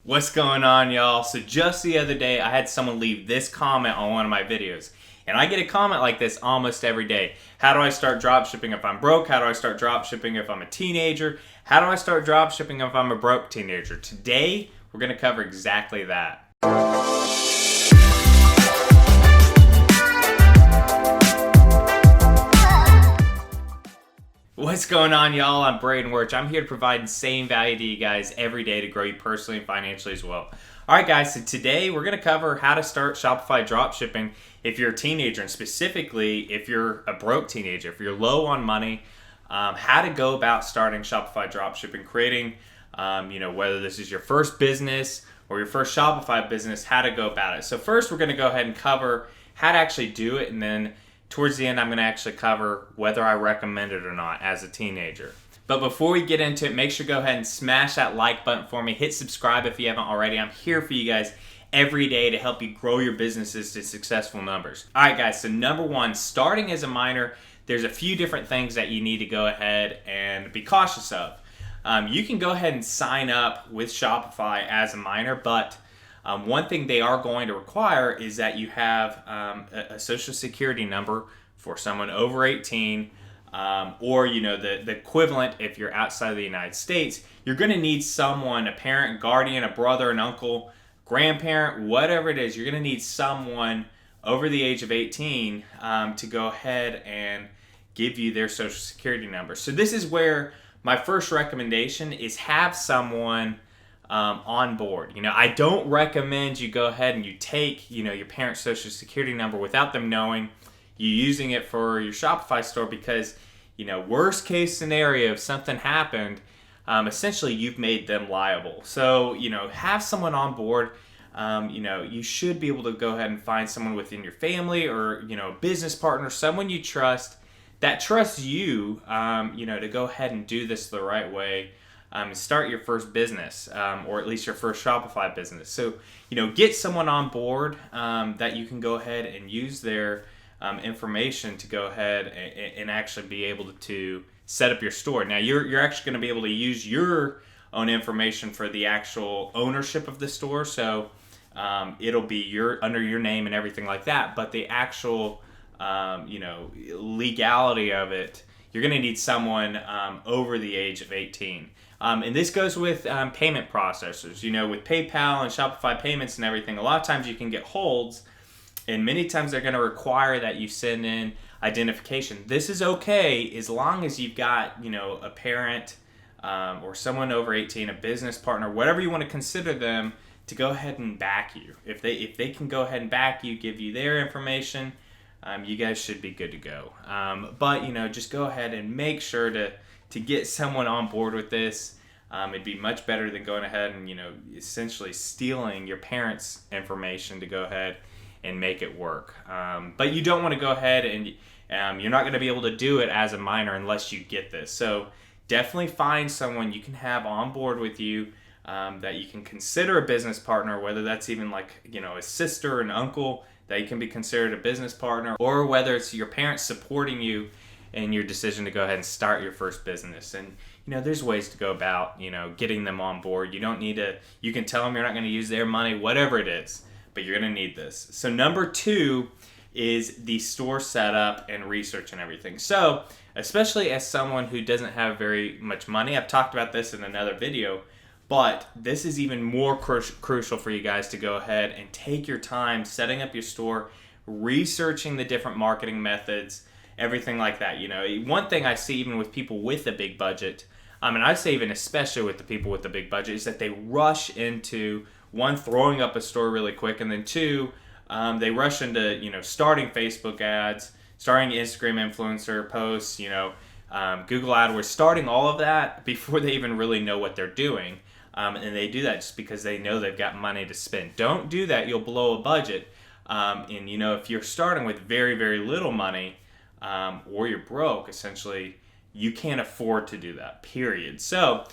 What's going on, y'all? So just the other day, I had someone leave this comment on one of my videos. And I get a comment like this almost every day. How do I start dropshipping if I'm broke? How do I start dropshipping if I'm a teenager? How do I start dropshipping if I'm a broke teenager? Today, we're going to cover exactly that. What's going on, y'all? I'm Braden, Wuerch. I'm here to provide the same value to you guys every day to grow you personally and financially as well. Alright guys, so today we're going to cover how to start Shopify dropshipping if you're a teenager, and specifically if you're a broke teenager, if you're low on money, how to go about starting Shopify dropshipping, creating, whether this is your first business or your first Shopify business, how to go about it. So first we're going to go ahead and cover how to actually do it, and then towards the end, I'm going to actually cover whether I recommend it or not as a teenager. But before we get into it, make sure to go ahead and smash that like button for me. Hit subscribe if you haven't already. I'm here for you guys every day to help you grow your businesses to successful numbers. All right, guys, so number one, starting as a minor, there's a few different things that you need to go ahead and be cautious of. You can go ahead and sign up with Shopify as a minor, but one thing they are going to require is that you have a social security number for someone over 18, or the equivalent if you're outside of the United States. You're going to need someone, a parent, guardian, a brother, an uncle, grandparent, whatever it is. You're going to need someone over the age of 18 to go ahead and give you their social security number. So this is where my first recommendation is have someone on board. I don't recommend you go ahead and you take, your parent's social security number without them knowing, you using it for your Shopify store, because, worst case scenario, if something happened, essentially you've made them liable. So, have someone on board. You should be able to go ahead and find someone within your family or, a business partner, someone you trust that trusts you, to go ahead and do this the right way. Start your first business, or at least your first Shopify business. So, get someone on board that you can go ahead and use their information to go ahead and actually be able to set up your store. Now, you're actually going to be able to use your own information for the actual ownership of the store. So, it'll be under your name and everything like that. But the actual, legality of it, you're going to need someone over the age of 18. And this goes with payment processors. With PayPal and Shopify payments and everything, a lot of times you can get holds, and many times they're going to require that you send in identification. This is okay as long as you've got, a parent or someone over 18, a business partner, whatever you want to consider them, to go ahead and back you. If they can go ahead and back you, give you their information, you guys should be good to go. But just go ahead and make sure to get someone on board with this. It'd be much better than going ahead and, essentially stealing your parents' information to go ahead and make it work. But you don't want to go ahead and you're not going to be able to do it as a minor unless you get this. So definitely find someone you can have on board with you that you can consider a business partner, whether that's even like, a sister, an uncle, that you can be considered a business partner, or whether it's your parents supporting you in your decision to go ahead and start your first business. And there's ways to go about getting them on board. You don't need to, you can tell them you're not going to use their money, whatever it is, but you're going to need this. So number two is the store setup and research and everything. So especially as someone who doesn't have very much money, I've talked about this in another video, but this is even more crucial for you guys to go ahead and take your time setting up your store, researching the different marketing methods, everything like that. One thing I see even with people with a big budget, and I'd say even especially with the people with the big budget, is that they rush into, one, throwing up a store really quick, and then two, they rush into, starting Facebook ads, starting Instagram influencer posts, Google AdWords, starting all of that before they even really know what they're doing. And they do that just because they know they've got money to spend. Don't do that. You'll blow a budget. If you're starting with very, very little money, or you're broke, essentially, you can't afford to do that, period. So,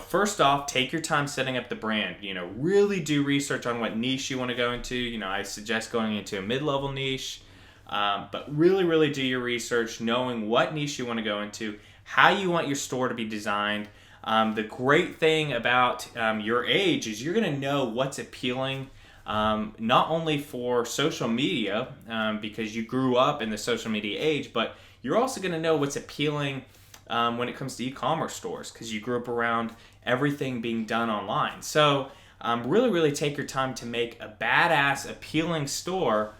first off, take your time setting up the brand. Really do research on what niche you want to go into. I suggest going into a mid-level niche, but really, really do your research, knowing what niche you want to go into, how you want your store to be designed, The great thing about your age is you're going to know what's appealing, not only for social media, because you grew up in the social media age, but you're also going to know what's appealing when it comes to e-commerce stores, because you grew up around everything being done online. So really take your time to make a badass, appealing store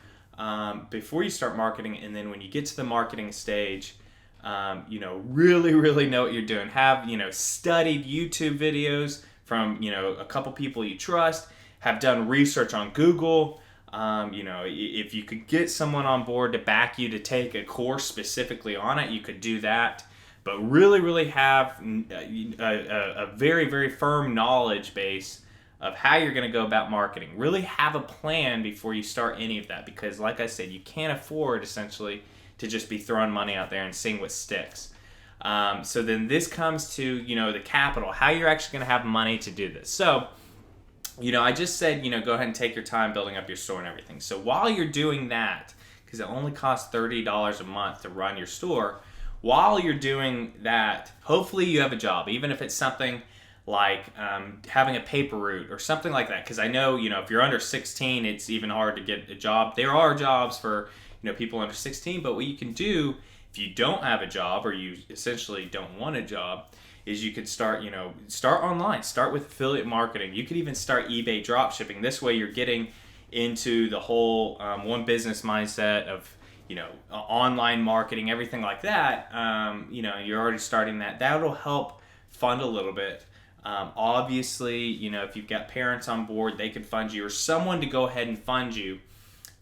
before you start marketing. And then when you get to the marketing stage, really know what you're doing. Have, studied YouTube videos from, a couple people you trust. Have done research on Google. If you could get someone on board to back you to take a course specifically on it, you could do that. But really have a very firm knowledge base of how you're going to go about marketing. Really have a plan before you start any of that, because like I said, you can't afford essentially to just be throwing money out there and seeing what sticks. So then this comes to, the capital, how you're actually going to have money to do this. So, I just said, go ahead and take your time building up your store and everything. So while you're doing that, because it only costs $30 a month to run your store, while you're doing that, hopefully you have a job, even if it's something like having a paper route or something like that. Because I know, if you're under 16, it's even hard to get a job. There are jobs for, people under 16, but what you can do if you don't have a job, or you essentially don't want a job, is you could start online, start with affiliate marketing. You could even start eBay dropshipping. This way you're getting into the whole one business mindset of, online marketing, everything like that. You're already starting that. That'll help fund a little bit. Obviously, if you've got parents on board, they can fund you, or someone to go ahead and fund you.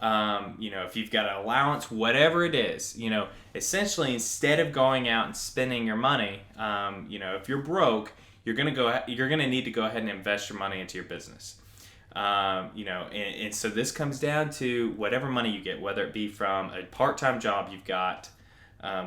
If you've got an allowance, whatever it is, essentially instead of going out and spending your money, if you're broke, you're gonna need to go ahead and invest your money into your business. And so this comes down to whatever money you get, whether it be from a part-time job you've got,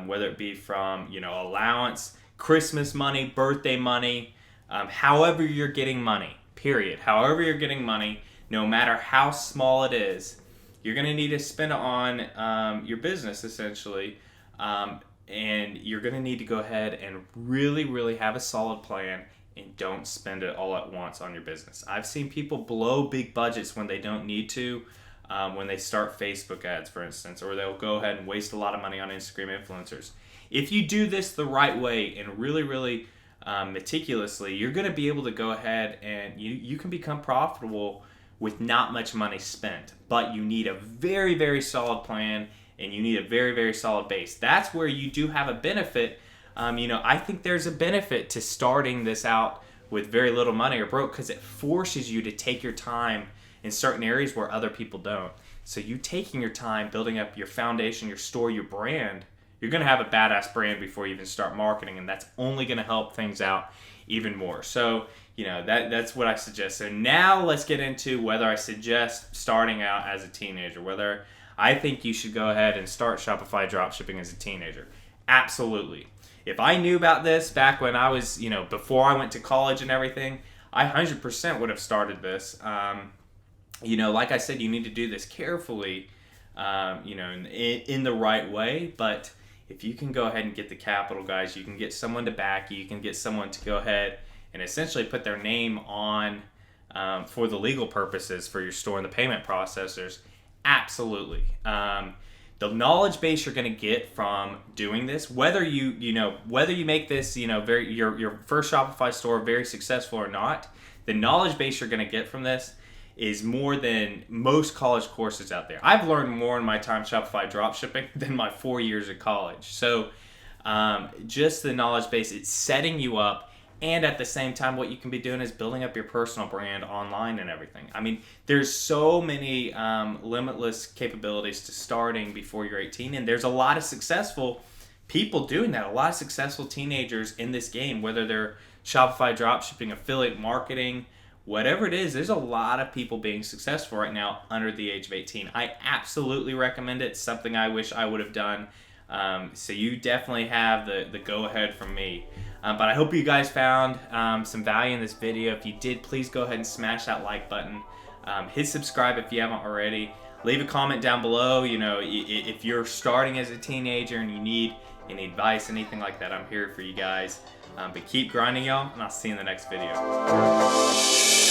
whether it be from, allowance, Christmas money, birthday money, however you're getting money, period. However you're getting money, no matter how small it is, you're going to need to spend it on your business, essentially. And you're going to need to go ahead and really have a solid plan, and don't spend it all at once on your business. I've seen people blow big budgets when they don't need to, when they start Facebook ads, for instance, or they'll go ahead and waste a lot of money on Instagram influencers. If you do this the right way and really meticulously, you're going to be able to go ahead and you can become profitable with not much money spent. But you need a very solid plan, and you need a very solid base. That's where you do have a benefit. I think there's a benefit to starting this out with very little money or broke, because it forces you to take your time in certain areas where other people don't. So you taking your time, building up your foundation, your store, your brand, you're going to have a badass brand before you even start marketing, and that's only going to help things out even more. So, that's what I suggest. So now let's get into whether I suggest starting out as a teenager, whether I think you should go ahead and start Shopify dropshipping as a teenager. Absolutely. If I knew about this back when I was, before I went to college and everything, I 100% would have started this. Like I said, you need to do this carefully, in the right way. But if you can go ahead and get the capital, guys, you can get someone to back you. You can get someone to go ahead and essentially put their name on for the legal purposes for your store and the payment processors. Absolutely. The knowledge base you're going to get from doing this, whether you make this, your first Shopify store very successful or not, the knowledge base you're going to get from this is more than most college courses out there. I've learned more in my time Shopify dropshipping than my 4 years of college. So just the knowledge base, it's setting you up. And at the same time, what you can be doing is building up your personal brand online and everything. I mean, there's so many limitless capabilities to starting before you're 18. And there's a lot of successful people doing that. A lot of successful teenagers in this game, whether they're Shopify dropshipping, affiliate marketing, whatever it is, there's a lot of people being successful right now under the age of 18. I absolutely recommend it. It's something I wish I would have done. So you definitely have the go-ahead from me. But I hope you guys found some value in this video. If you did, please go ahead and smash that like button. Hit subscribe if you haven't already. Leave a comment down below. If you're starting as a teenager and you need any advice, anything like that, I'm here for you guys. But keep grinding, y'all, and I'll see you in the next video.